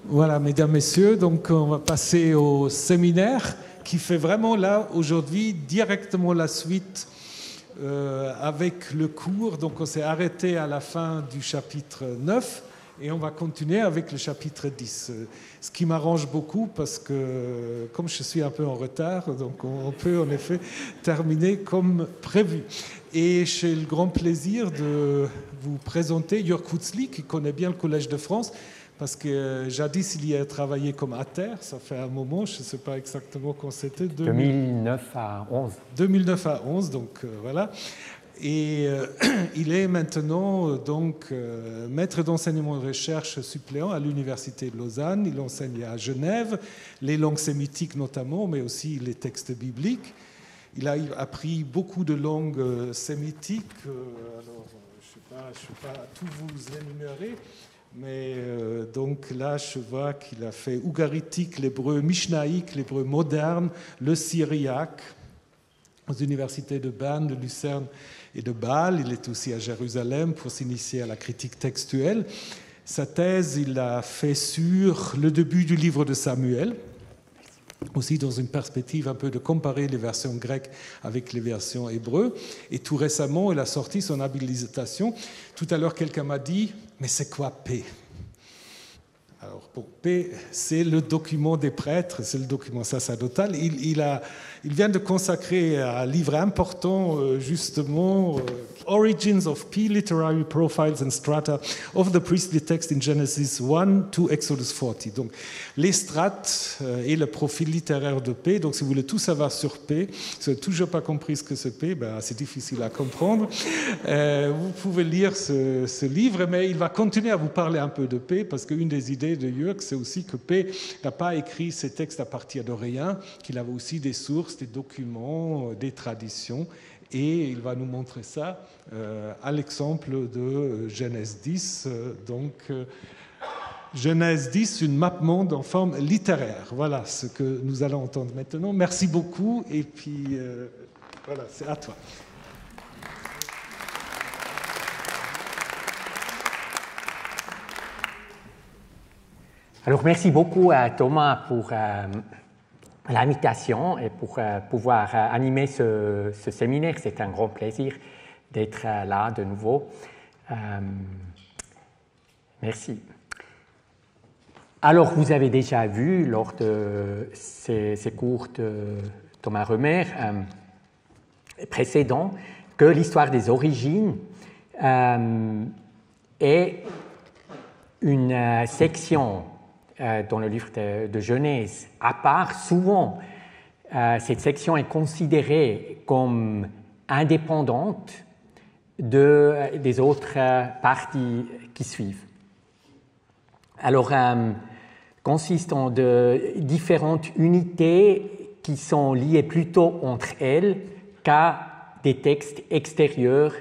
Voilà, mesdames, messieurs, donc on va passer au séminaire qui fait vraiment là, aujourd'hui, directement la suite avec le cours. Donc on s'est arrêté à la fin du chapitre 9 et on va continuer avec le chapitre 10. Ce qui m'arrange beaucoup parce que, comme je suis un peu en retard, donc on peut en effet terminer comme prévu. Et j'ai le grand plaisir de vous présenter Jörg Hutzli, qui connaît bien le Collège de France, parce que jadis, il y a travaillé comme ATER, ça fait un moment, je ne sais pas exactement quand c'était. 2009 à 11. 2009 à 11, donc voilà. Et il est maintenant donc maître d'enseignement de recherche suppléant à l'Université de Lausanne. Il enseigne à Genève, les langues sémitiques notamment, mais aussi les textes bibliques. Il a appris beaucoup de langues sémitiques. Alors, je ne vais pas tout vous énumérer. Mais donc là, je vois qu'il a fait ougaritique, l'hébreu mishnaïque, l'hébreu moderne, le syriaque, aux universités de Berne, de Lucerne et de Bâle. Il est aussi à Jérusalem pour s'initier à la critique textuelle. Sa thèse, il l'a fait sur le début du livre de Samuel, aussi dans une perspective un peu de comparer les versions grecques avec les versions hébreues. Et tout récemment, il a sorti son habilitation. Tout à l'heure, quelqu'un m'a dit « Mais c'est quoi P ?» Alors, bon, P, c'est le document des prêtres, c'est le document sacerdotal. Il vient de consacrer un livre important, justement, Origins of P, Literary Profiles and Strata of the Priestly Text in Genesis 1 to Exodus 40. Donc, les strates et le profil littéraire de P. Donc, si vous voulez tout savoir sur P, si vous n'avez toujours pas compris ce que c'est P, ben, c'est difficile à comprendre. Vous pouvez lire ce livre, mais il va continuer à vous parler un peu de P, parce qu'une des idées de Jörg, c'est aussi que P n'a pas écrit ses textes à partir de rien, qu'il avait aussi des sources, des documents, des traditions, et il va nous montrer ça à l'exemple de Genèse 10. Donc, Genèse 10, une map monde en forme littéraire. Voilà ce que nous allons entendre maintenant. Merci beaucoup, et puis voilà, c'est à toi. Alors, merci beaucoup à Thomas pour l'invitation et pour pouvoir animer ce séminaire. C'est un grand plaisir d'être là de nouveau. Merci. Alors, vous avez déjà vu lors de ces cours de Thomas Römer précédents que l'histoire des origines est une section dans le livre de Genèse à part. Souvent, cette section est considérée comme indépendante des autres parties qui suivent. Alors, consiste en de différentes unités qui sont liées plutôt entre elles qu'à des textes extérieurs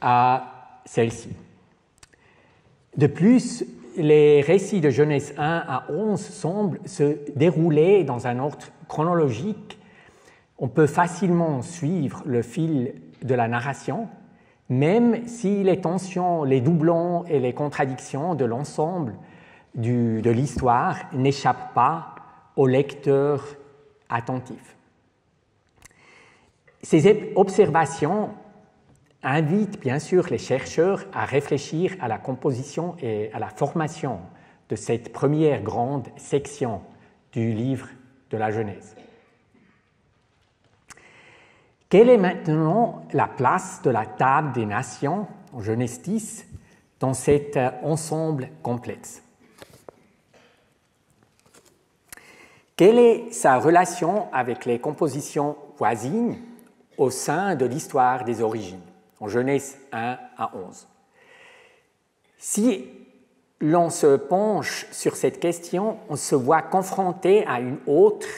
à celles-ci. De plus, les récits de Genèse 1 à 11 semblent se dérouler dans un ordre chronologique. On peut facilement suivre le fil de la narration, même si les tensions, les doublons et les contradictions de l'ensemble de l'histoire n'échappent pas au lecteur attentif. Ces observations invite bien sûr les chercheurs à réfléchir à la composition et à la formation de cette première grande section du livre de la Genèse. Quelle est maintenant la place de la table des nations en Genèse 10 dans cet ensemble complexe? Quelle est sa relation avec les compositions voisines au sein de l'histoire des origines, en Genèse 1 à 11. Si l'on se penche sur cette question, on se voit confronté à une autre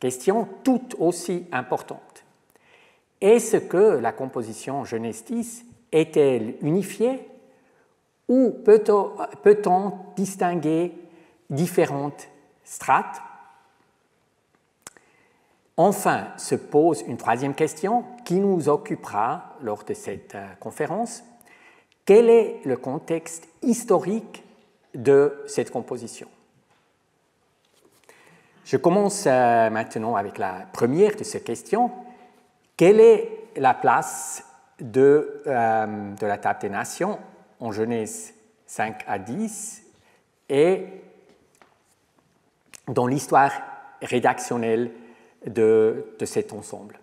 question tout aussi importante. Est-ce que la composition Genèse 10 est-elle unifiée ou peut-on distinguer différentes strates? Enfin, se pose une troisième question qui nous occupera lors de cette conférence. Quel est le contexte historique de cette composition. Je commence maintenant avec la première de ces questions. Quelle est la place de la Table des Nations en Genèse 5 à 10 et dans l'histoire rédactionnelle de cet ensemble?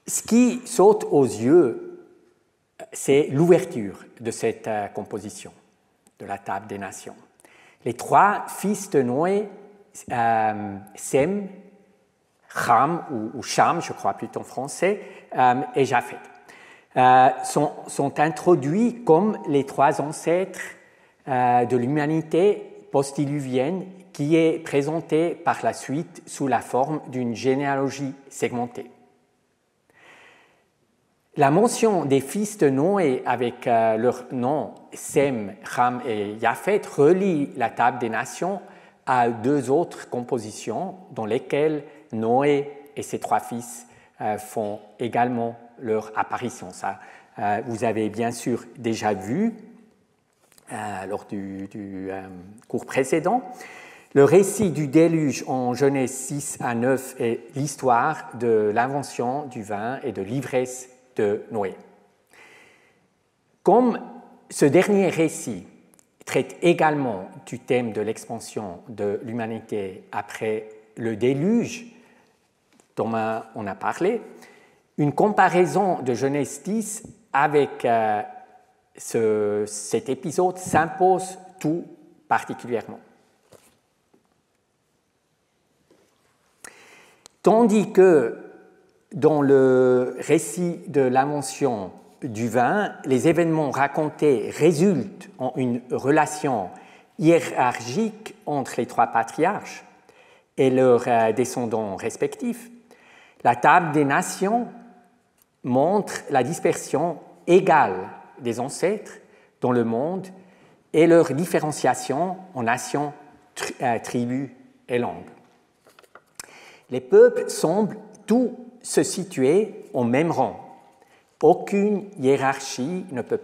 Ce qui saute aux yeux, c'est l'ouverture de cette composition de la Table des Nations. Les trois fils de Noé, Sem, Cham ou Cham, je crois plutôt en français, et Japheth, sont introduits comme les trois ancêtres de l'humanité post-diluvienne qui est présentée par la suite sous la forme d'une généalogie segmentée. La mention des fils de Noé avec leurs noms Sem, Cham et Japheth relie la Table des Nations à deux autres compositions dans lesquelles Noé et ses trois fils font également leur apparition. Ça, vous avez bien sûr déjà vu lors du cours précédent. Le récit du déluge en Genèse 6 à 9 est l'histoire de l'invention du vin et de l'ivresse de Noé. Comme ce dernier récit traite également du thème de l'expansion de l'humanité après le déluge dont on a parlé, une comparaison de Genèse 10 avec cet épisode s'impose tout particulièrement. Tandis que dans le récit de l'invention du vin, les événements racontés résultent en une relation hiérarchique entre les trois patriarches et leurs descendants respectifs. La Table des Nations montre la dispersion égale des ancêtres dans le monde et leur différenciation en nations, tribus et langues. Les peuples semblent tous se situer au même rang. Aucune hiérarchie ne peut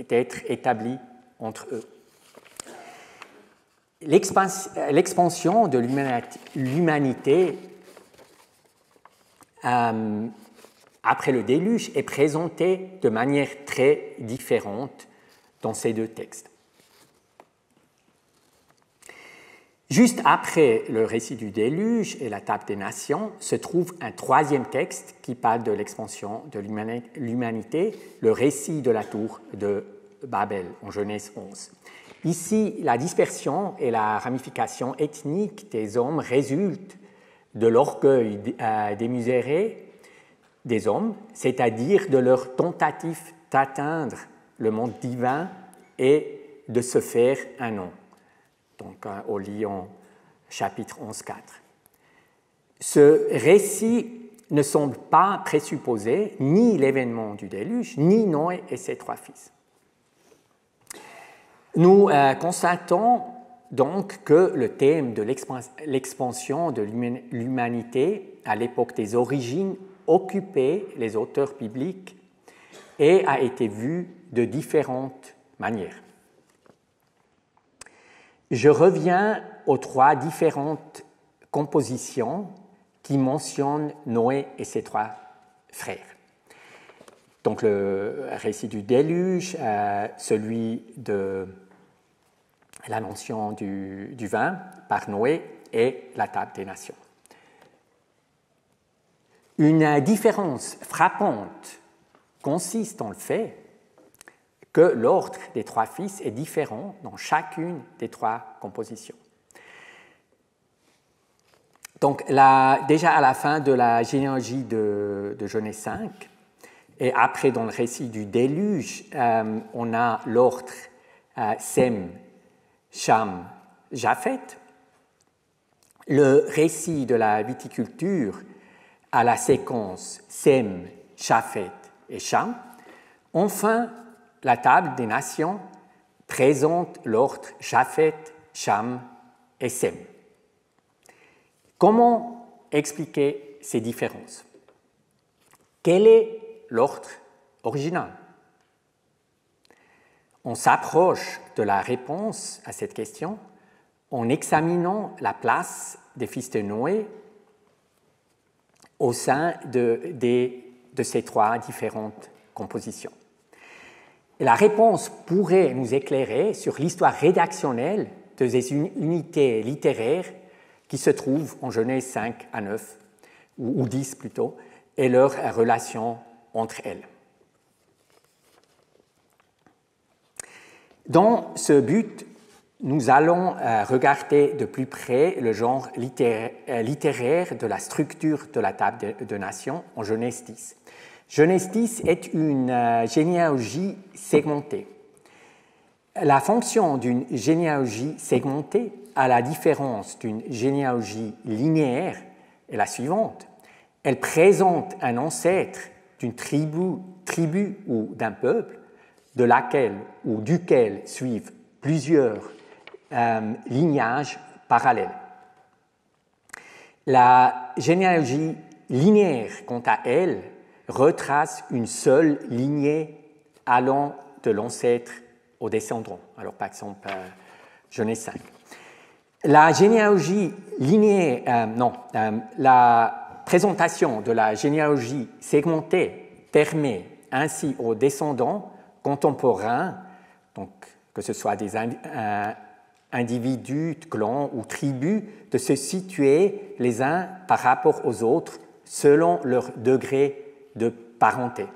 être établie entre eux. L'expansion de l'humanité après le déluge est présentée de manière très différente dans ces deux textes. Juste après le récit du déluge et la Table des Nations se trouve un troisième texte qui parle de l'expansion de l'humanité, le récit de la tour de Babel en Genèse 11. Ici, la dispersion et la ramification ethnique des hommes résultent de l'orgueil démesuré des hommes, c'est-à-dire de leur tentative d'atteindre le monde divin et de se faire un nom. Donc, au Lyon, chapitre 11.4. Ce récit ne semble pas présupposer ni l'événement du déluge, ni Noé et ses trois fils. Nous constatons donc que le thème de l'expansion de l'humanité à l'époque des origines occupait les auteurs bibliques et a été vu de différentes manières. Je reviens aux trois différentes compositions qui mentionnent Noé et ses trois frères. Donc le récit du déluge, celui de la mention du vin par Noé et la Table des Nations. Une différence frappante consiste dans le fait que l'ordre des trois fils est différent dans chacune des trois compositions. Donc, déjà à la fin de la généalogie de Genèse 5, et après dans le récit du déluge, on a l'ordre Sem, Cham, Japheth. Le récit de la viticulture a la séquence Sem, Japheth et Cham. Enfin, la Table des Nations présente l'ordre Japheth, Cham et Sem. Comment expliquer ces différences? Quel est l'ordre original? On s'approche de la réponse à cette question en examinant la place des fils de Noé au sein de ces trois différentes compositions. Et la réponse pourrait nous éclairer sur l'histoire rédactionnelle de ces unités littéraires qui se trouvent en Genèse 5 à 9, ou 10 plutôt, et leur relation entre elles. Dans ce but, nous allons regarder de plus près le genre littéraire de la structure de la table de nations en Genèse 10. Genèse 10 est une généalogie segmentée. La fonction d'une généalogie segmentée, à la différence d'une généalogie linéaire, est la suivante. Elle présente un ancêtre d'une tribu ou d'un peuple de laquelle ou duquel suivent plusieurs lignages parallèles. La généalogie linéaire, quant à elle, retrace une seule lignée allant de l'ancêtre au descendant. Alors, par exemple, Genèse 5. La généalogie linéaire, la présentation de la généalogie segmentée permet ainsi aux descendants contemporains, donc que ce soit des individus, clans ou tribus, de se situer les uns par rapport aux autres selon leur degré de parenté.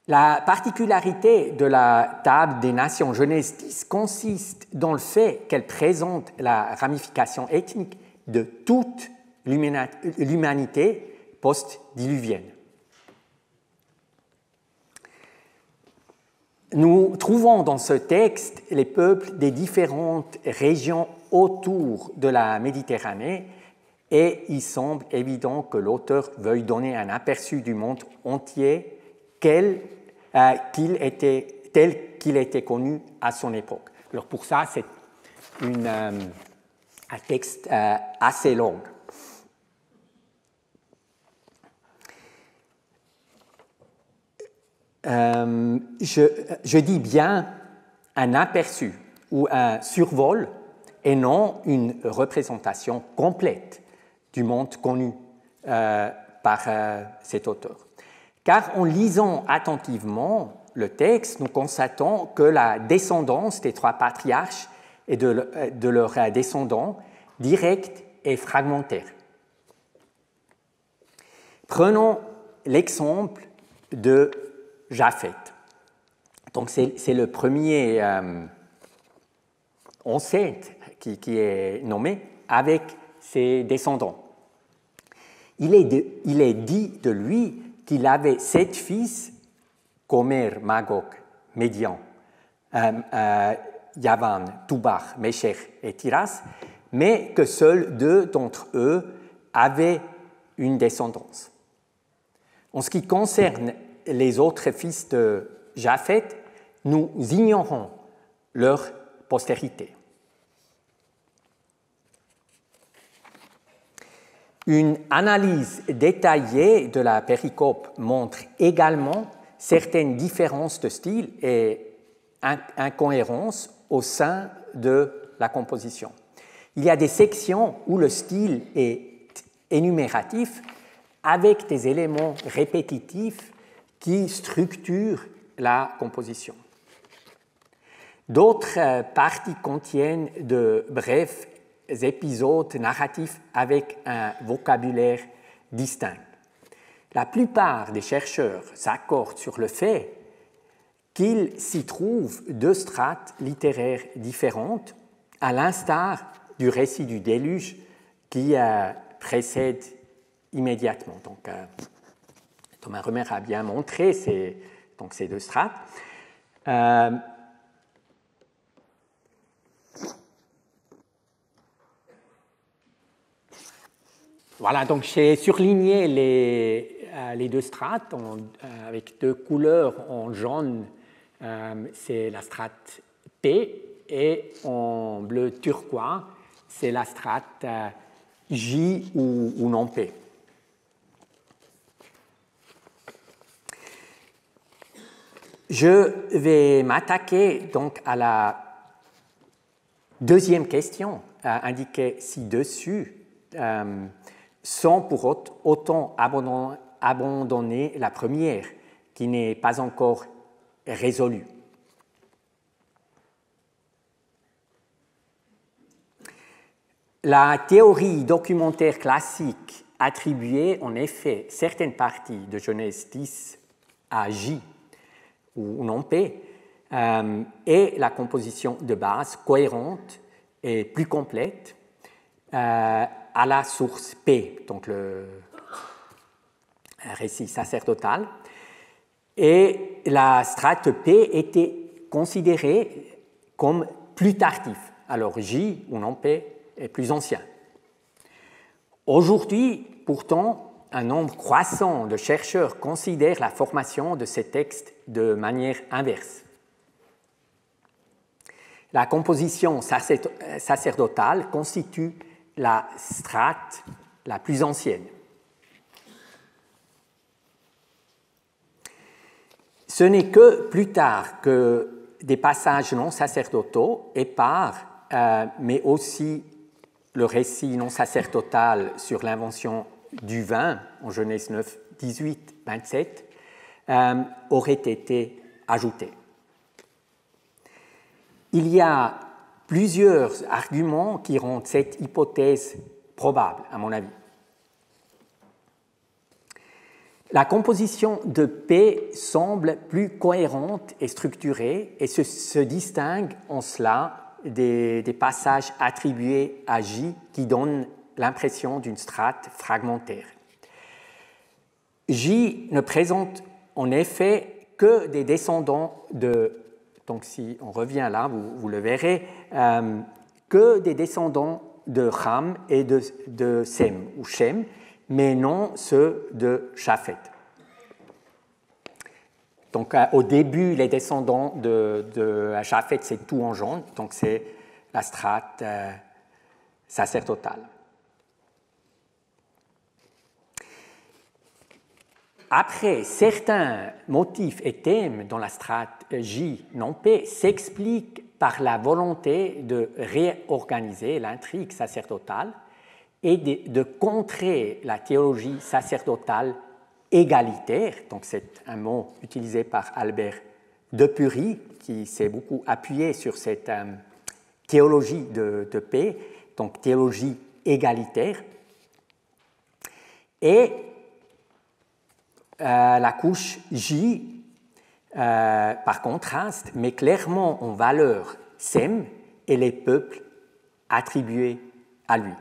La particularité de la table des nations Genèse 10 consiste dans le fait qu'elle présente la ramification ethnique de toute l'humanité post-diluvienne. Nous trouvons dans ce texte les peuples des différentes régions autour de la Méditerranée et il semble évident que l'auteur veuille donner un aperçu du monde entier tel qu'il était connu à son époque. Alors pour ça, c'est un texte assez long. Je dis bien un aperçu ou un survol et non une représentation complète du monde connu par cet auteur. Car en lisant attentivement le texte, nous constatons que la descendance des trois patriarches et de leurs descendants directs est fragmentaire. Prenons l'exemple de Japheth. Donc c'est le premier ancêtre qui est nommé avec ses descendants. Il est dit de lui qu'il avait 7 fils, Gomer, Magog, Médian, Yavan, Tubal, Meshech et Tiras, mais que seuls 2 d'entre eux avaient une descendance. En ce qui concerne les autres fils de Japheth, nous ignorons leur postérité. Une analyse détaillée de la péricope montre également certaines différences de style et incohérences au sein de la composition. Il y a des sections où le style est énumératif avec des éléments répétitifs qui structurent la composition. D'autres parties contiennent de brefs épisodes narratifs avec un vocabulaire distinct. La plupart des chercheurs s'accordent sur le fait qu'il s'y trouve 2 strates littéraires différentes, à l'instar du récit du déluge qui précède immédiatement. Donc, Thomas Römer a bien montré ces 2 strates. Voilà, donc j'ai surligné les 2 strates avec 2 couleurs en jaune, c'est la strate P, et en bleu turquoise, c'est la strate J ou non P. Je vais m'attaquer donc à la deuxième question indiquée ci-dessus, sans pour autant abandonner la première, qui n'est pas encore résolue. La théorie documentaire classique attribuait en effet certaines parties de Genèse 10 à J ou non P et la composition de base cohérente et plus complète à la source P, donc le récit sacerdotal. Et la strate P était considérée comme plus tardif. Alors J ou non P est plus ancien. Aujourd'hui, pourtant, un nombre croissant de chercheurs considèrent la formation de ces textes de manière inverse. La composition sacerdotale constitue la strate la plus ancienne. Ce n'est que plus tard que des passages non sacerdotaux épars, mais aussi le récit non sacerdotal sur l'invention du vin, en Genèse 9, 18, 27, aurait été ajouté. Il y a plusieurs arguments qui rendent cette hypothèse probable, à mon avis. La composition de P semble plus cohérente et structurée et se distingue en cela des passages attribués à J qui donnent l'impression d'une strate fragmentaire. J ne présente en effet que des descendants de, donc si on revient là, vous le verrez, que des descendants de Ham et de Sem ou Shem, mais non ceux de Japhet. Donc, au début, les descendants de Japhet, c'est tout en jaune, donc c'est la strate sacerdotale. Après, certains motifs et thèmes dans la strate J non P s'expliquent par la volonté de réorganiser l'intrigue sacerdotale et de contrer la théologie sacerdotale égalitaire, donc c'est un mot utilisé par Albert Depury, qui s'est beaucoup appuyé sur cette théologie de paix, donc théologie égalitaire. Et la couche J, par contraste, met clairement en valeur Sem et les peuples attribués à lui.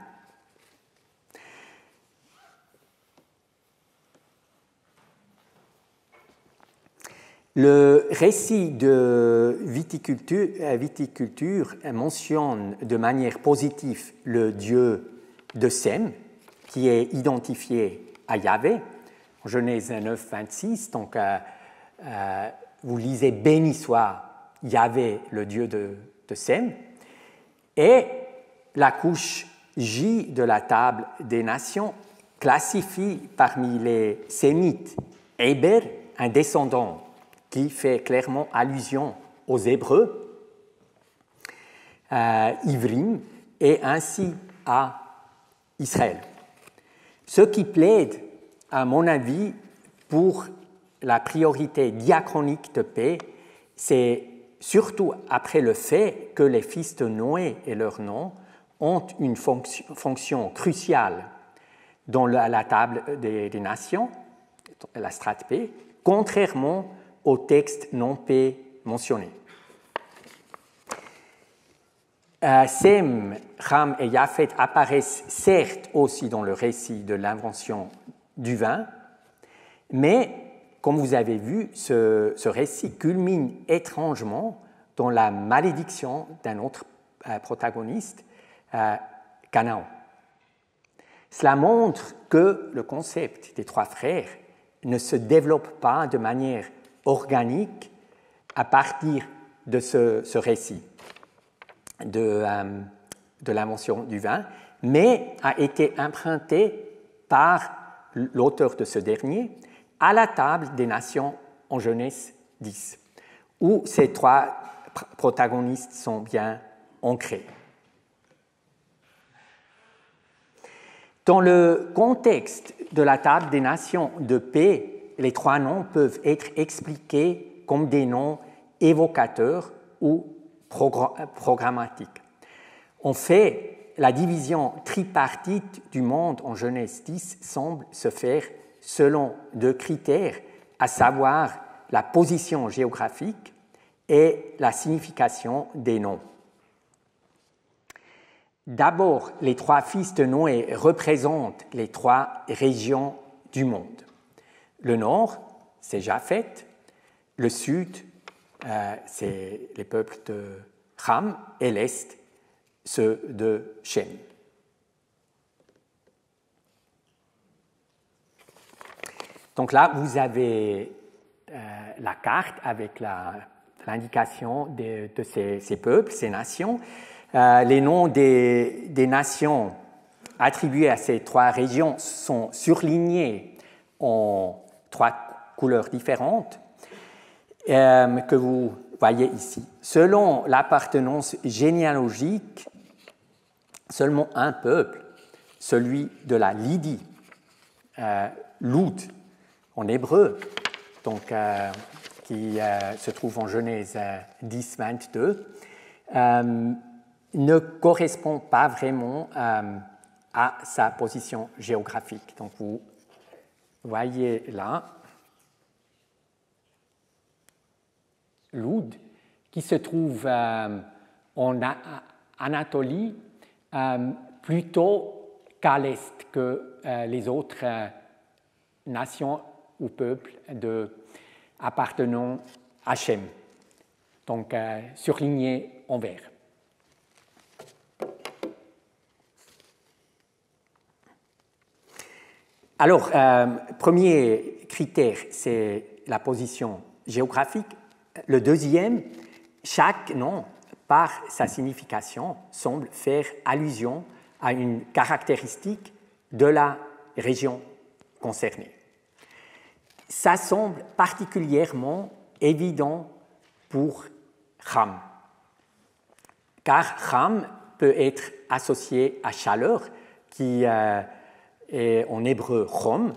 Le récit de viticulture mentionne de manière positive le dieu de Sem, qui est identifié à Yahvé, en Genèse 9, 26. Donc, vous lisez « Béni soit Yahvé, le dieu de Sem ». Et la couche J de la table des nations classifie parmi les Sémites Héber, un descendant qui fait clairement allusion aux Hébreux, Ivrim, et ainsi à Israël. Ce qui plaide, à mon avis, pour la priorité diachronique de paix, c'est surtout après le fait que les fils de Noé et leurs noms ont une fonction cruciale dans la table des nations, la strate P, contrairement au texte non P mentionné. Sem, Ham et Japhet apparaissent certes aussi dans le récit de l'invention du vin, mais comme vous avez vu, ce récit culmine étrangement dans la malédiction d'un autre protagoniste, Canaan. Cela montre que le concept des trois frères ne se développe pas de manière organique à partir de ce récit de l'invention du vin, mais a été emprunté par l'auteur de ce dernier à la table des nations en Genèse 10. où ces trois protagonistes sont bien ancrés. Dans le contexte de la table des nations de paix, les trois noms peuvent être expliqués comme des noms évocateurs ou programmatiques. En fait, la division tripartite du monde en Genèse 10 semble se faire selon deux critères, à savoir la position géographique et la signification des noms. D'abord, les trois fils de Noé représentent les trois régions du monde. Le nord, c'est Japheth, le sud, c'est les peuples de Ham, et l'est, ceux de Shem. Donc là, vous avez la carte avec l'indication de ces peuples, ces nations. Les noms des nations attribuées à ces trois régions sont surlignés en trois couleurs différentes que vous voyez ici. Selon l'appartenance généalogique, seulement un peuple, celui de la Lydie, Loud en hébreu, donc, qui se trouve en Genèse 10, 22, ne correspond pas vraiment à sa position géographique. Donc vous voyez là Loud, qui se trouve en Anatolie, plutôt qu'à l'est que les autres nations ou peuples appartenant à Shem, donc surligné en vert. Alors, premier critère, c'est la position géographique. Le deuxième, chaque nom, par sa signification, semble faire allusion à une caractéristique de la région concernée. Ça semble particulièrement évident pour Ham, car Ham peut être associé à chaleur, qui est en hébreu chom,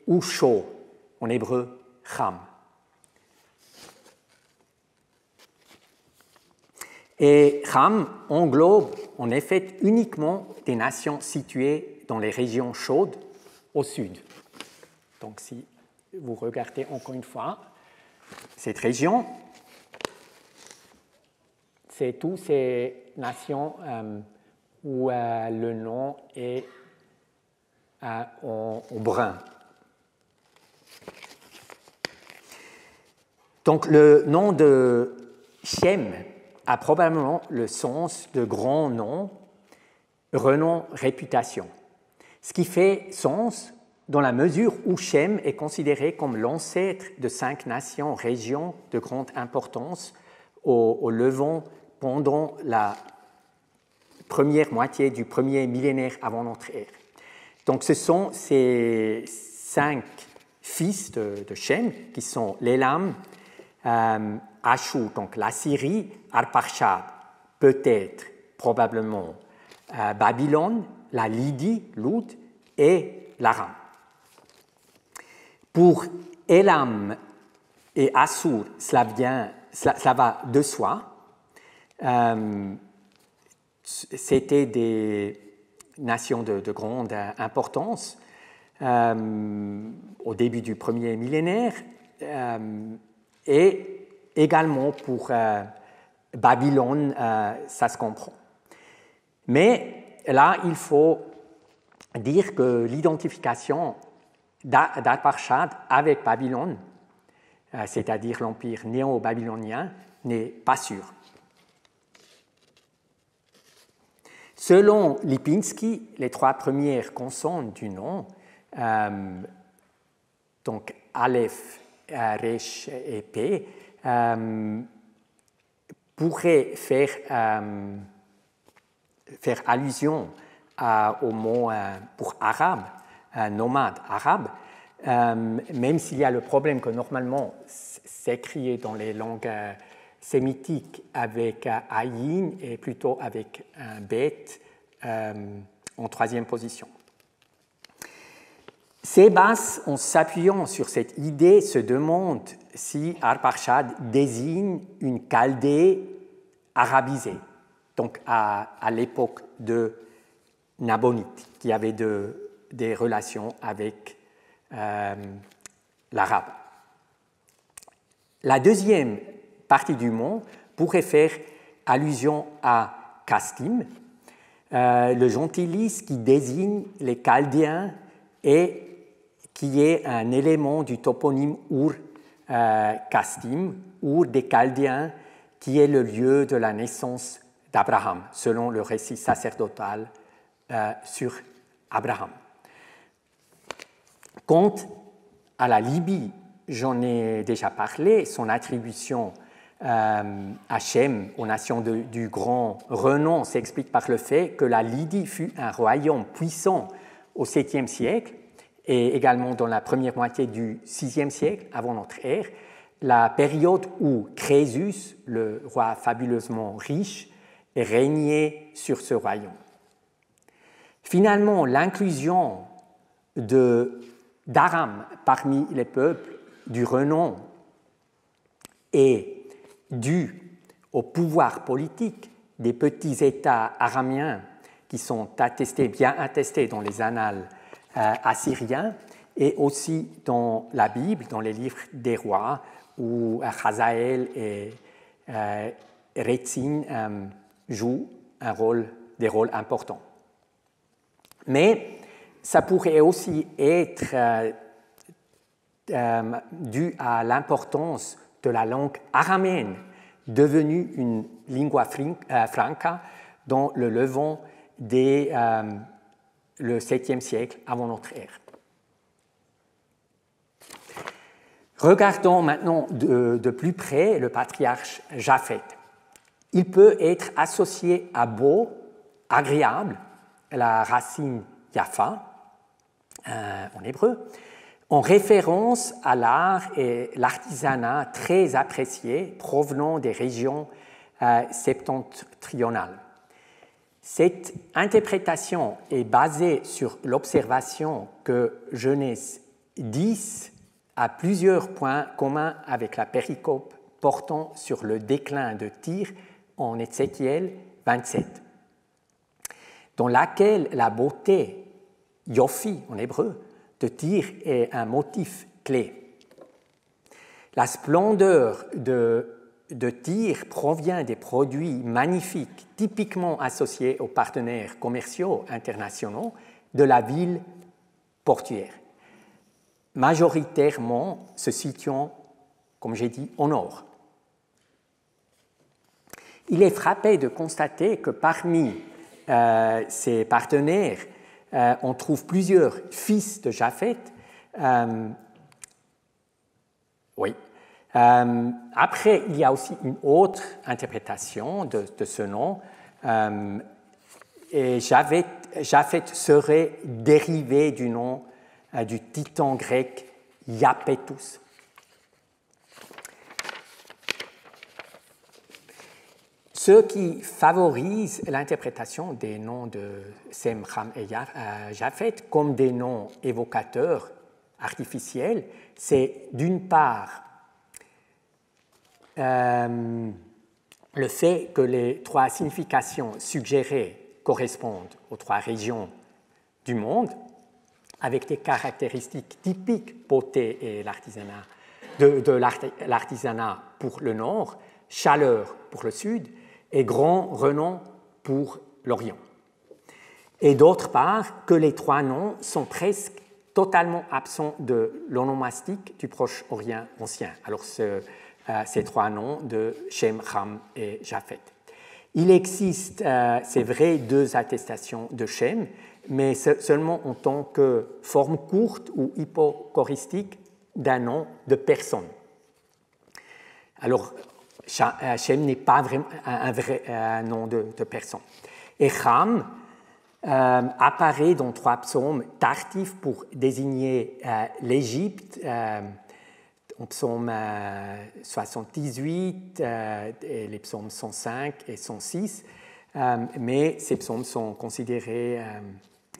ou chaud, en hébreu cham. Et Ham englobe en effet uniquement des nations situées dans les régions chaudes au sud. Donc si vous regardez encore une fois cette région, c'est toutes ces nations où le nom est en brun. Donc le nom de Shem a probablement le sens de grand nom, renom, réputation. Ce qui fait sens dans la mesure où Shem est considéré comme l'ancêtre de 5 nations, régions de grande importance au Levant pendant la première moitié du premier millénaire avant notre ère. Donc ce sont ces 5 fils de Shem qui sont l'Élam, Ashur, donc la Syrie, Arpachshad, peut-être, probablement, Babylone, la Lydie, Loud, et l'Aram. Pour Élam et Assur, cela va de soi. C'était des nations de grande importance au début du premier millénaire, et également pour Babylone, ça se comprend. Mais là, il faut dire que l'identification d'Arpachshad avec Babylone, c'est-à-dire l'empire néo-babylonien, n'est pas sûre. Selon Lipinski, les 3 premières consonnes du nom, donc Aleph, Resh et P, pourraient faire allusion au mot pour arabe, nomade arabe, même s'il y a le problème que normalement c'est écrit dans les langues sémitiques avec ayin et plutôt avec un bet en troisième position. Sebas, en s'appuyant sur cette idée, se demande si Arpachshad désigne une Chaldée arabisée, donc à l'époque de Nabonide, qui avait des relations avec l'arabe. La deuxième partie du mot pourrait faire allusion à Kastim, le gentilice qui désigne les Chaldéens et qui est un élément du toponyme Ur-Kastim, Ur des Chaldéens, qui est le lieu de la naissance d'Abraham, selon le récit sacerdotal sur Abraham. Quant à la Libye, j'en ai déjà parlé, son attribution à Shem, aux nations du grand renom, s'explique par le fait que la Lydie fut un royaume puissant au 7e siècle et également dans la première moitié du 6e siècle avant notre ère, la période où Crésus, le roi fabuleusement riche, régnait sur ce royaume. Finalement, l'inclusion d'Aram parmi les peuples du renom est due au pouvoir politique des petits États aramiens qui sont bien attestés dans les annales assyriens et aussi dans la Bible, dans les livres des rois, où Hazaël et Rétzin jouent des rôles importants. Mais ça pourrait aussi être dû à l'importance de la langue araméenne, devenue une lingua franca dans le Levant dès le 7e siècle avant notre ère. Regardons maintenant de plus près le patriarche Japhet. Il peut être associé à beau, agréable, la racine yafa en hébreu, en référence à l'art et l'artisanat très appréciés provenant des régions septentrionales. Cette interprétation est basée sur l'observation que Genèse 10 a plusieurs points communs avec la péricope portant sur le déclin de Tyr en Ézéchiel 27, dans laquelle la beauté, Yofi en hébreu, de Tyr est un motif clé. La splendeur de Tyr provient des produits magnifiques typiquement associés aux partenaires commerciaux internationaux de la ville portuaire, majoritairement se situant, comme j'ai dit, au nord. Il est frappé de constater que parmi ces partenaires, on trouve plusieurs fils de Japhet. Après, il y a aussi une autre interprétation de ce nom. Et Japhet serait dérivé du nom du titan grec Iapetus. Ce qui favorise l'interprétation des noms de Sem, Ham et Japhet comme des noms évocateurs artificiels, c'est d'une part le fait que les trois significations suggérées correspondent aux trois régions du monde, avec des caractéristiques typiques beauté et l'artisanat, de l'artisanat pour le nord, chaleur pour le sud et grand renom pour l'Orient. Et d'autre part, que les trois noms sont presque totalement absents de l'onomastique du Proche-Orient ancien. Alors, ces trois noms de Shem, Ham et Japhet. Il existe, c'est vrai, deux attestations de Shem, mais seulement en tant que forme courte ou hypochoristique d'un nom de personne. Alors, Shem n'est pas vraiment un vrai nom de personne. Et Ham apparaît dans 3 psaumes tardifs pour désigner l'Égypte, en psaume 78, et les psaumes 105 et 106, mais ces psaumes sont considérés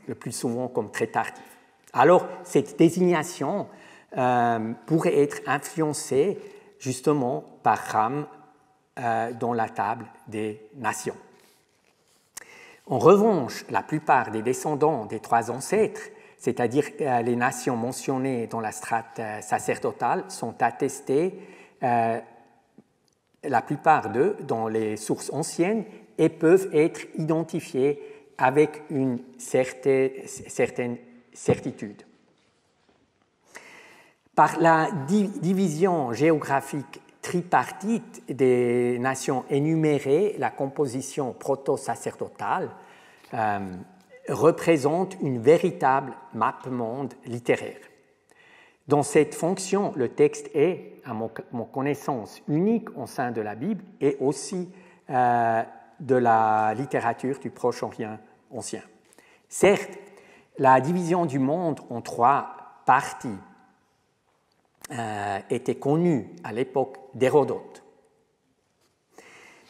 le plus souvent comme très tardifs. Alors, cette désignation pourrait être influencée justement par Ram dans la table des nations. En revanche, la plupart des descendants des 3 ancêtres, c'est-à-dire les nations mentionnées dans la strate sacerdotale, sont attestés, la plupart d'eux, dans les sources anciennes et peuvent être identifiés avec une certaine certitude. Par la division géographique tripartite des nations énumérées, la composition proto-sacerdotale représente une véritable map-monde littéraire. Dans cette fonction, le texte est, à mon connaissance, unique au sein de la Bible et aussi de la littérature du Proche-Orient ancien. Certes, la division du monde en 3 parties était connue à l'époque d'Hérodote.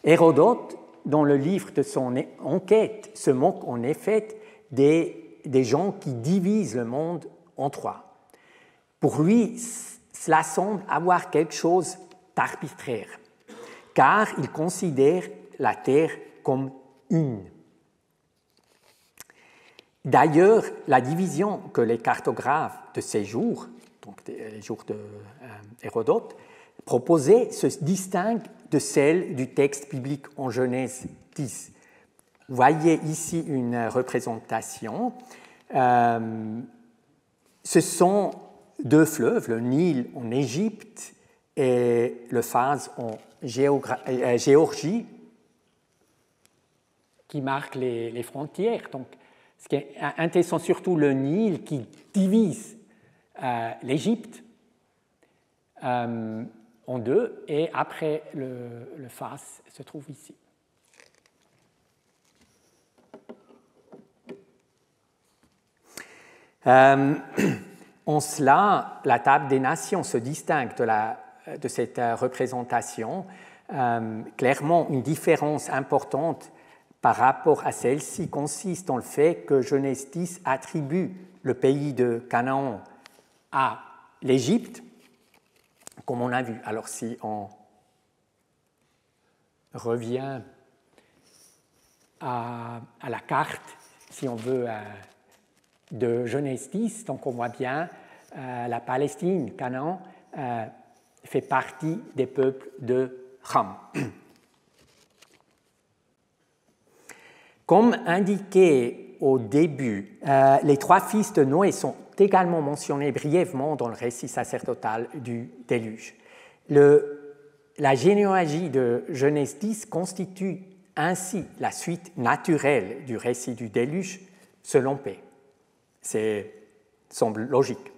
Hérodote, dans le livre de son enquête, se moque en effet des gens qui divisent le monde en 3. Pour lui, cela semble avoir quelque chose d'arbitraire, car il considère la Terre comme une. D'ailleurs, la division que les cartographes de ces jours, donc les jours d'Hérodote, proposaient se distingue de celle du texte biblique en Genèse 10. Vous voyez ici une représentation. Ce sont 2 fleuves, le Nil en Égypte et l'Euphrates en Géorgie, qui marquent les frontières. Donc, ce qui est intéressant, surtout le Nil qui divise l'Égypte en 2, et après le Fas se trouve ici. En cela, la table des nations se distingue de cette représentation. Clairement, une différence importante par rapport à celle-ci consiste dans le fait que Genèse 10 attribue le pays de Canaan à l'Égypte, comme on a vu. Alors si on revient à la carte, si on veut, de Genèse 10, donc on voit bien la Palestine, Canaan, fait partie des peuples de Ham. Comme indiqué au début, les 3 fils de Noé sont également mentionnés brièvement dans le récit sacerdotal du déluge. La généalogie de Genèse 10 constitue ainsi la suite naturelle du récit du déluge selon P. Ça semble logique.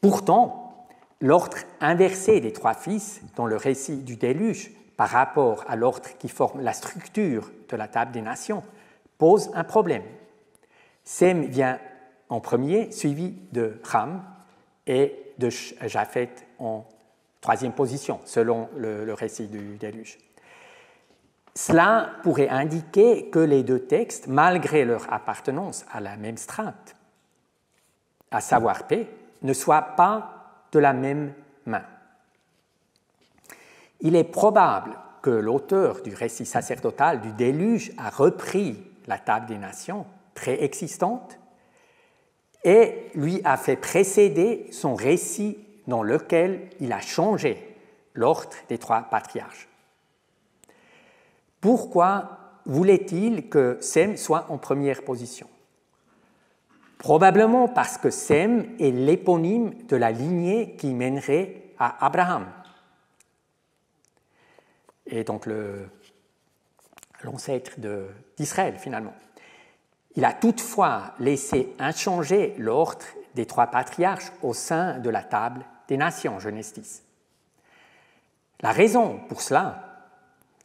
Pourtant, l'ordre inversé des 3 fils dans le récit du déluge par rapport à l'ordre qui forme la structure de la table des nations pose un problème. Sem vient en premier, suivi de Ham et de Japhet en 3e position, selon le récit du déluge. Cela pourrait indiquer que les 2 textes, malgré leur appartenance à la même strate, à savoir P, ne soient pas de la même main. Il est probable que l'auteur du récit sacerdotal du déluge a repris la table des nations préexistante et lui a fait précéder son récit dans lequel il a changé l'ordre des 3 patriarches. Pourquoi voulait-il que Sem soit en première position? Probablement parce que Sem est l'éponyme de la lignée qui mènerait à Abraham. Et donc l'ancêtre d'Israël, finalement. Il a toutefois laissé inchangé l'ordre des 3 patriarches au sein de la table des nations, Genèse 10. La raison pour cela,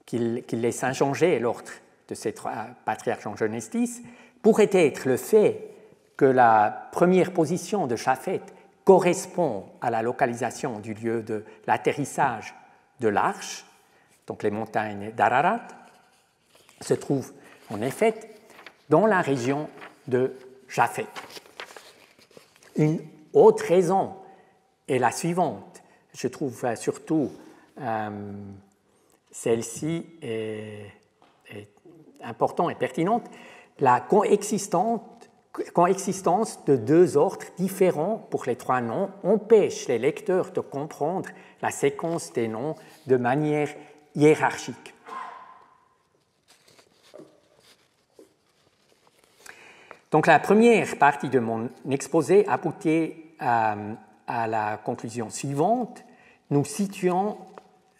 qu'il laisse inchanger l'ordre de ces 3 patriarches en Genèse 10, pourrait être le fait que la première position de Japhet correspond à la localisation du lieu de l'atterrissage de l'arche, donc les montagnes d'Ararat, se trouvent en effet dans la région de Japhet. Une autre raison est la suivante. Je trouve surtout celle-ci est importante et pertinente. La coexistence de deux ordres différents pour les trois noms empêche les lecteurs de comprendre la séquence des noms de manière hiérarchique. Donc la première partie de mon exposé aboutit à la conclusion suivante. Nous situons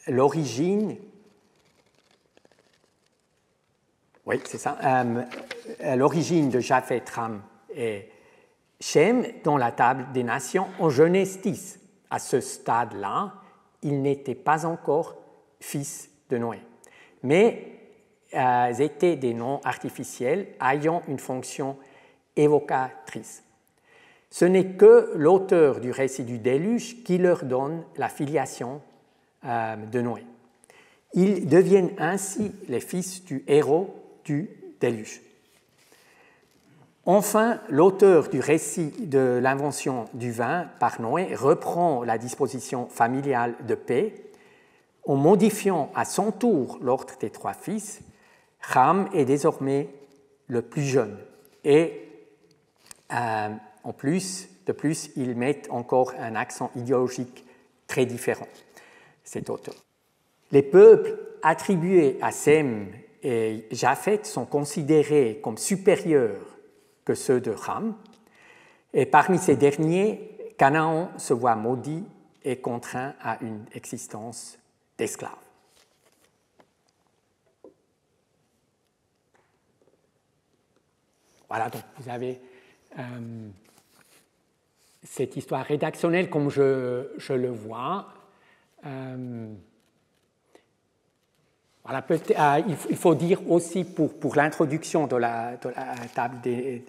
l'origine, oui c'est ça, l'origine de Japhet, Ham et Shem dans la table des nations en Genèse 10. À ce stade-là, ils n'étaient pas encore fils de Noé, mais étaient des noms artificiels ayant une fonction évocatrice. Ce n'est que l'auteur du récit du déluge qui leur donne la filiation de Noé. Ils deviennent ainsi les fils du héros du déluge. Enfin, l'auteur du récit de l'invention du vin par Noé reprend la disposition familiale de paix en modifiant à son tour l'ordre des trois fils. Ham est désormais le plus jeune et de plus, il met encore un accent idéologique très différent, cet auteur. Les peuples attribués à Sem et Japhet sont considérés comme supérieurs que ceux de Ham, et parmi ces derniers, Canaan se voit maudit et contraint à une existence d'esclave. Voilà, donc vous avez cette histoire rédactionnelle comme je le vois. Voilà, il faut dire aussi pour l'introduction de la table des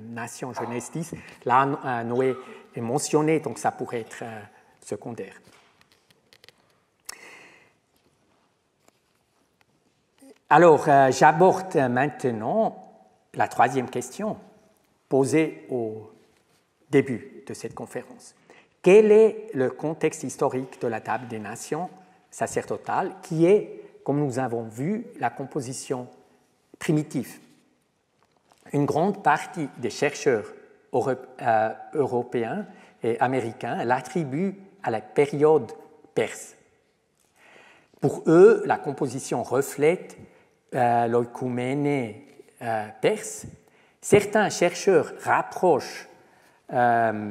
nations Genèse 10, là Noé est mentionné, donc ça pourrait être secondaire. Alors, j'aborde maintenant la troisième question posée au début de cette conférence. Quel est le contexte historique de la table des nations sacerdotales qui est, comme nous avons vu, la composition primitive? Une grande partie des chercheurs européens et américains l'attribuent à la période perse. Pour eux, la composition reflète l'oïkoumène perse. Certains chercheurs rapprochent la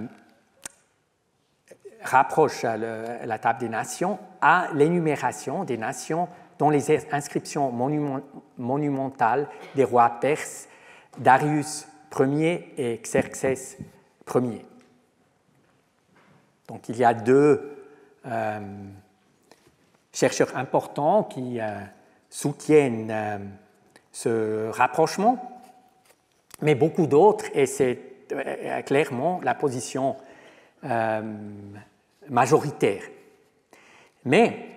table des nations à l'énumération des nations dans les inscriptions monumentales des rois perses Darius Ier et Xerxès Ier. Donc il y a deux chercheurs importants qui soutiennent ce rapprochement, mais beaucoup d'autres, et c'est clairement la position majoritaire. Mais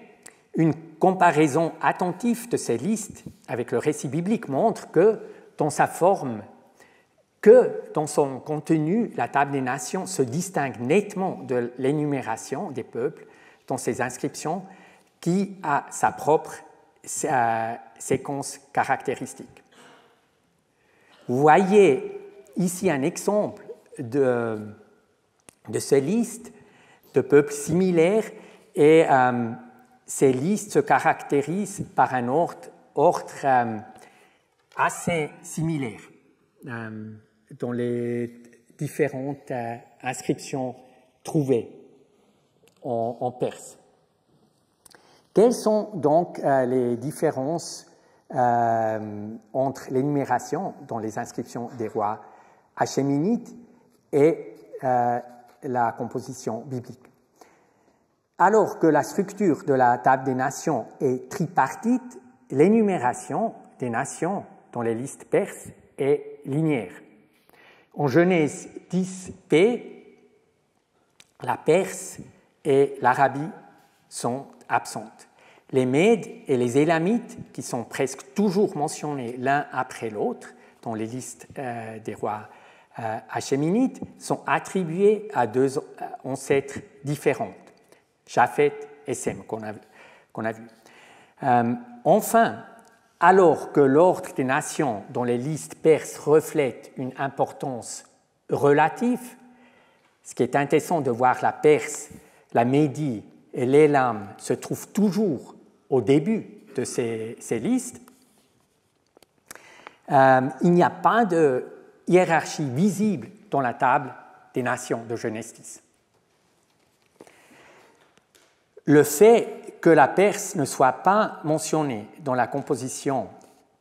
une comparaison attentive de ces listes avec le récit biblique montre que dans sa forme, que dans son contenu, la table des nations se distingue nettement de l'énumération des peuples dans ses inscriptions qui a sa propre séquence caractéristique. Vous voyez ici un exemple de ces listes de peuples similaires et ces listes se caractérisent par un ordre assez similaire dans les différentes inscriptions trouvées en perse. Quelles sont donc les différences entre l'énumération dans les inscriptions des rois achéménides et la composition biblique? Alors que la structure de la table des nations est tripartite, l'énumération des nations dans les listes perses est linéaire. En Genèse 10b, la Perse et l'Arabie sont absentes. Les Mèdes et les Élamites, qui sont presque toujours mentionnés l'un après l'autre dans les listes des rois achéménides, sont attribués à deux ancêtres différents, Japhet et Sem, qu'on a vu. Enfin, alors que l'ordre des nations dans les listes perses reflète une importance relative, ce qui est intéressant de voir la Perse, la Médie et l'Élam se trouvent toujours au début de ces listes, il n'y a pas de hiérarchie visible dans la table des nations de Genèse 10. Le fait que la Perse ne soit pas mentionnée dans la composition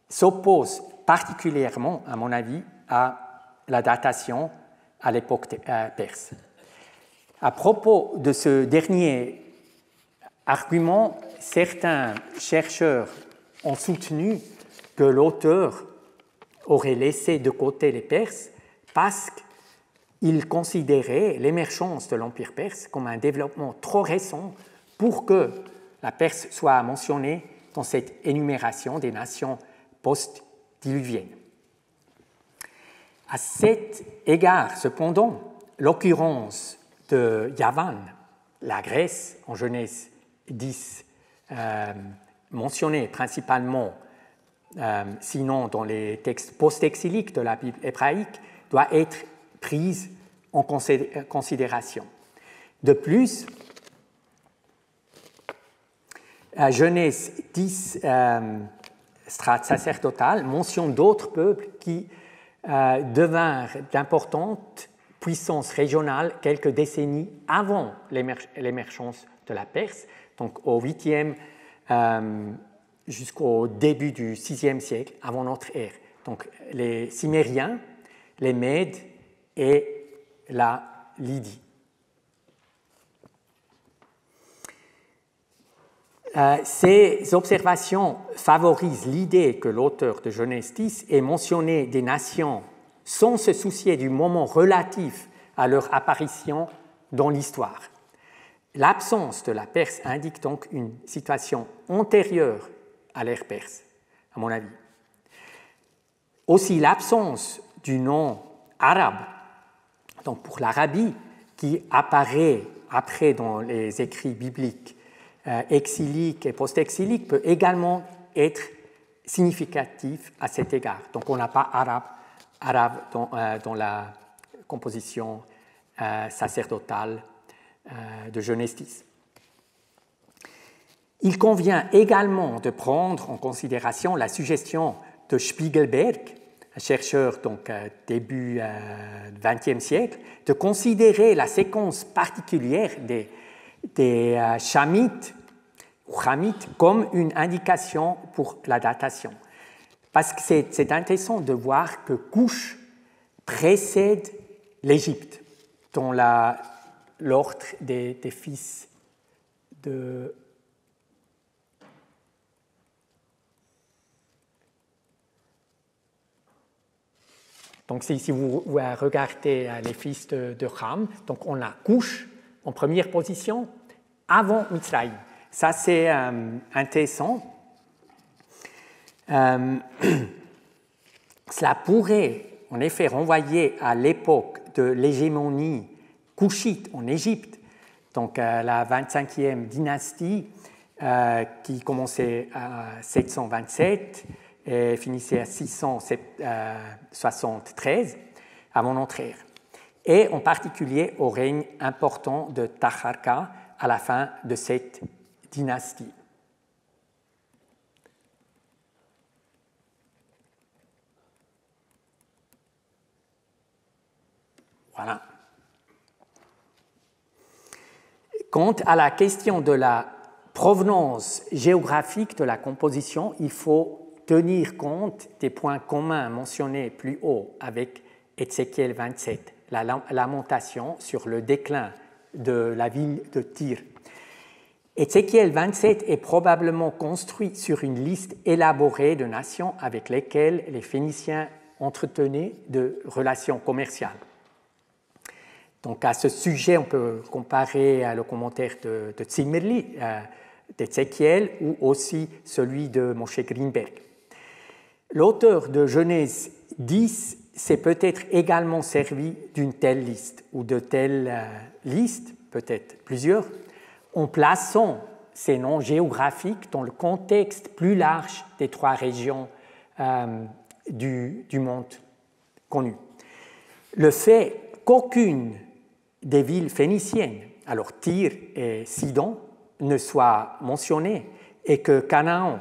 s'oppose particulièrement, à mon avis, à la datation à l'époque perse. À propos de ce dernier argument, certains chercheurs ont soutenu que l'auteur aurait laissé de côté les Perses parce qu'il considérait l'émergence de l'Empire perse comme un développement trop récent pour que la Perse soit mentionnée dans cette énumération des nations post-diluviennes. À cet égard, cependant, l'occurrence de Yavan, la Grèce, en Genèse 10, mentionnée principalement, sinon dans les textes post-exiliques de la Bible hébraïque, doit être prise en considération. De plus, Genèse 10, strate sacerdotale, mentionne d'autres peuples qui devinrent d'importantes puissances régionales quelques décennies avant l'émergence de la Perse, donc au 8e jusqu'au début du 6e siècle avant notre ère. Donc les Cimériens, les Mèdes et la Lydie. Ces observations favorisent l'idée que l'auteur de Genèse 10 ait mentionné des nations sans se soucier du moment relatif à leur apparition dans l'histoire. L'absence de la Perse indique donc une situation antérieure à l'ère perse, à mon avis. Aussi, l'absence du nom arabe, donc pour l'Arabie, qui apparaît après dans les écrits bibliques, exilique et post-exilique, peut également être significatif à cet égard. Donc on n'a pas arabe dans la composition sacerdotale de Genèse 10. Il convient également de prendre en considération la suggestion de Spiegelberg, un chercheur donc début XXe siècle, de considérer la séquence particulière des chamites ou chamites comme une indication pour la datation. Parce que c'est intéressant de voir que Couche précède l'Égypte dans l'ordre des fils de... Donc si vous regardez les fils de Ham, donc on a Couche en première position avant Mitzrayim. Ça, c'est intéressant. Cela pourrait en effet renvoyer à l'époque de l'hégémonie couchite en Égypte, donc la 25e dynastie qui commençait à 727 et finissait à 673 avant notre ère, et en particulier au règne important de Taharqa à la fin de cette dynastie. Voilà. Quant à la question de la provenance géographique de la composition, il faut tenir compte des points communs mentionnés plus haut avec Ézéchiel 27, la lamentation sur le déclin de la ville de Tyr. Ézéchiel 27 est probablement construit sur une liste élaborée de nations avec lesquelles les Phéniciens entretenaient de relations commerciales. Donc à ce sujet, on peut comparer le commentaire de Zimmerli, d'Ézéchiel, ou aussi celui de Moshe Greenberg. L'auteur de Genèse 10 s'est peut-être également servi d'une telle liste, ou de telles listes, peut-être plusieurs, en plaçant ces noms géographiques dans le contexte plus large des trois régions du monde connu. Le fait qu'aucune des villes phéniciennes, alors Tyr et Sidon, ne soit mentionnée et que Canaan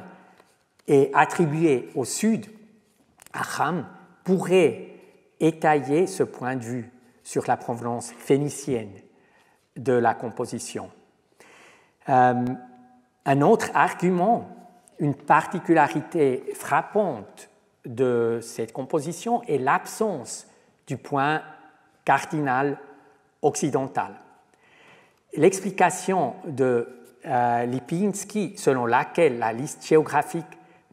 est attribué au sud à Cham pourrait étayer ce point de vue sur la provenance phénicienne de la composition. Un autre argument, une particularité frappante de cette composition est l'absence du point cardinal occidental. L'explication de Lipinski, selon laquelle la liste géographique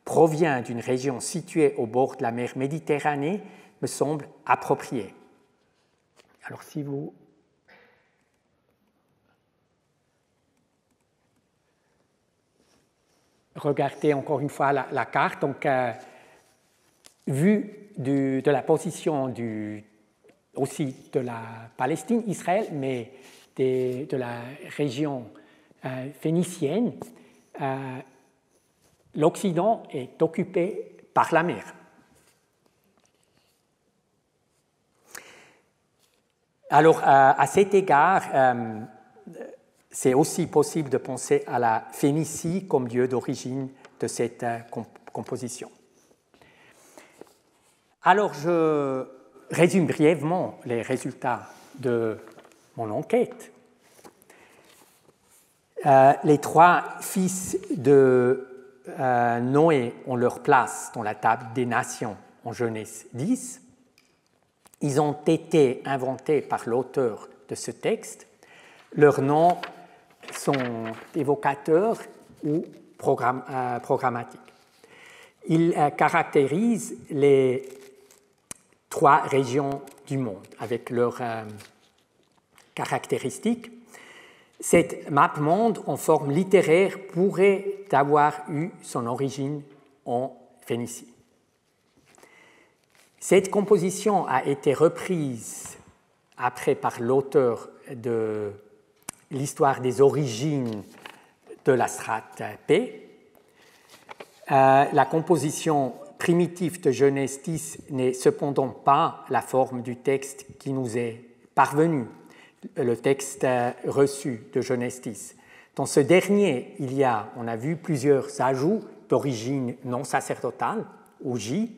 provient d'une région située au bord de la mer Méditerranée, me semble appropriée. Alors, si vous regardez encore une fois la carte, donc vue de la position aussi de la Palestine, Israël, mais de la région phénicienne, l'Occident est occupé par la mer. Alors, à cet égard, c'est aussi possible de penser à la Phénicie comme lieu d'origine de cette composition. Alors, je résume brièvement les résultats de mon enquête. Les trois fils de Noé ont leur place dans la table des nations en Genèse 10. Ils ont été inventés par l'auteur de ce texte. Leurs noms sont évocateurs ou programmatiques. Ils caractérisent les trois régions du monde avec leurs caractéristiques. Cette map monde en forme littéraire pourrait avoir eu son origine en Phénicie. Cette composition a été reprise après par l'auteur de l'histoire des origines de la strate P. La composition primitive de Genèse 10 n'est cependant pas la forme du texte qui nous est parvenu, le texte reçu de Genèse 10. Dans ce dernier, on a vu plusieurs ajouts d'origine non sacerdotale, ou J.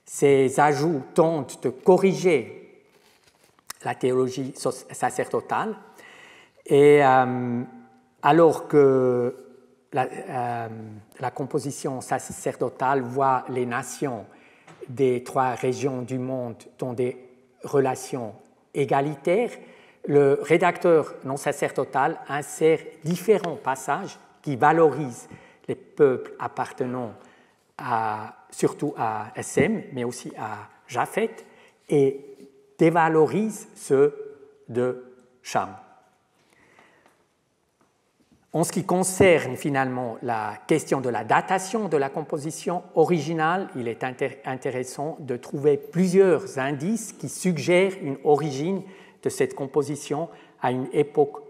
Ces ajouts tentent de corriger la théologie sacerdotale, et alors que la composition sacerdotale voit les nations des trois régions du monde dans des relations égalitaires, le rédacteur non sacerdotal insère différents passages qui valorisent les peuples appartenant surtout à Sem, mais aussi à Japhet, et dévalorise ceux de Cham. En ce qui concerne finalement la question de la datation de la composition originale, il est intéressant de trouver plusieurs indices qui suggèrent une origine de cette composition à une époque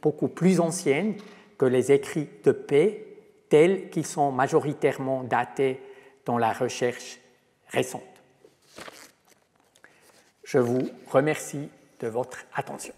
beaucoup plus ancienne que les écrits de P, tels qu'ils sont majoritairement datés dans la recherche récente. Je vous remercie de votre attention.